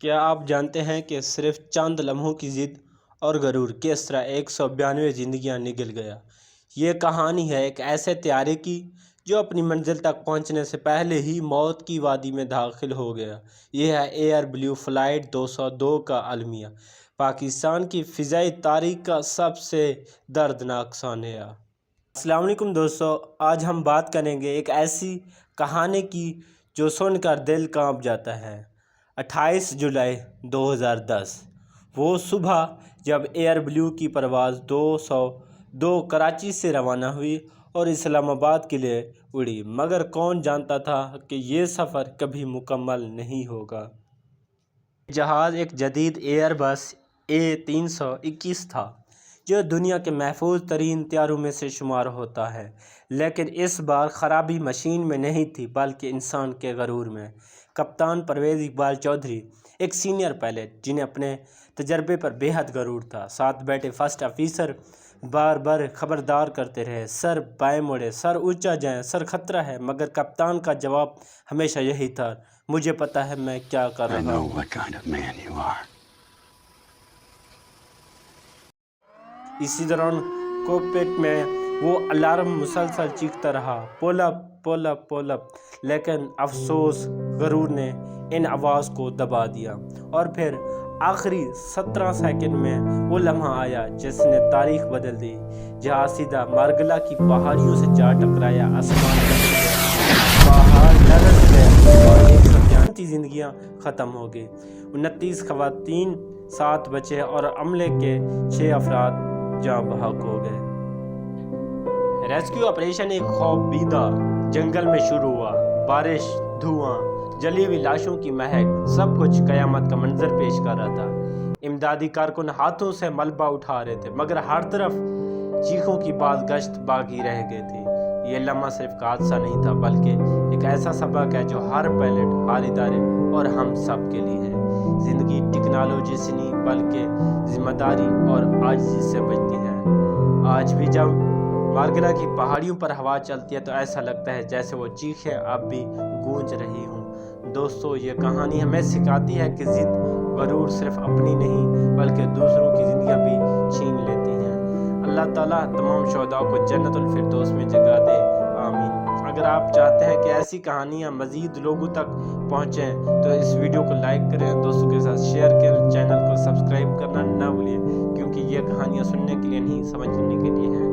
کیا آپ جانتے ہیں کہ صرف چند لمحوں کی ضد اور غرور کس طرح 192 زندگیاں نگل گیا؟ یہ کہانی ہے ایک ایسے طیارے کی جو اپنی منزل تک پہنچنے سے پہلے ہی موت کی وادی میں داخل ہو گیا۔ یہ ہے ایئر بلیو فلائٹ 202 کا المیہ، پاکستان کی فضائی تاریخ کا سب سے دردناک سانحہ۔ السلام علیکم دوستو، آج ہم بات کریں گے ایک ایسی کہانی کی جو سن کر دل کانپ جاتا ہے۔ 28 جولائی 2010 وہ صبح جب ایئر بلیو کی پرواز 202 کراچی سے روانہ ہوئی اور اسلام آباد کے لیے اڑی، مگر کون جانتا تھا کہ یہ سفر کبھی مکمل نہیں ہوگا۔ جہاز ایک جدید ایئر بس A321 تھا جو دنیا کے محفوظ ترین طیاروں میں سے شمار ہوتا ہے، لیکن اس بار خرابی مشین میں نہیں تھی بلکہ انسان کے غرور میں۔ کپتان پرویز اقبال چودھری ایک سینئر پائلٹ جنہیں اپنے تجربے پر بے حد غرور تھا، ساتھ بیٹھے فرسٹ آفیسر بار بار خبردار کرتے رہے، سر بائیں موڑیں، سر اونچا جائیں، سر خطرہ ہے، مگر کپتان کا جواب ہمیشہ یہی تھا: مجھے پتہ ہے میں کیا کر رہا ہوں۔ اسی دوران کوکپٹ میں وہ الارم مسلسل چیختا رہا: پول اپ، پول اپ، پول اپ، لیکن افسوس غرور نے ان آواز کو دبا دیا۔ اور پھر آخری 17 سیکنڈ میں وہ لمحہ آیا جس نے تاریخ بدل دی۔ جہاز سیدھا مارگلا کی پہاڑیوں سے جا ٹکرایا، آسمان بدل گیا، پہاڑ لرز گئے اور 192 زندگیاں ختم ہو گئی۔ 29 خواتین، 7 بچے اور عملے کے 6 افراد جاں بحق ہو گئے۔ ریسکیو آپریشن ایک خوفزدہ جنگل میں شروع ہوا۔ بارش، دھواں، جلی ہوئی لاشوں کی مہک، سب کچھ قیامت کا منظر پیش کر رہا تھا۔ امدادی کارکن ہاتھوں سے ملبہ اٹھا رہے تھے، مگر ہر طرف چیخوں کی باد گشت باقی رہ گئی تھی۔ یہ لمحہ صرف ایک حادثہ نہیں تھا بلکہ ایک ایسا سبق ہے جو ہر پائلٹ، ہر ادارے اور ہم سب کے لیے ہے۔ زندگی ٹیکنالوجی سے نہیں بلکہ ذمہ داری اور عاجزی سے بچتی ہے۔ آج بھی جب مارگلا کی پہاڑیوں پر ہوا چلتی ہے تو ایسا لگتا ہے جیسے وہ چیخیں اب بھی گونج رہی ہوں۔ دوستو، یہ کہانی ہمیں سکھاتی ہے کہ ضد، غرور صرف اپنی نہیں بلکہ دوسروں کی زندگیاں بھی چھین لیتی ہیں۔ اللہ تعالیٰ تمام شہداء کو جنت الفردوس میں جگہ دے، آمین۔ اگر آپ چاہتے ہیں کہ ایسی کہانیاں مزید لوگوں تک پہنچیں تو اس ویڈیو کو لائک کریں، دوستوں کے ساتھ شیئر کریں، چینل کو سبسکرائب کرنا نہ بھولیں، کیونکہ یہ کہانیاں سننے کے لیے نہیں، سمجھنے کے لیے ہیں۔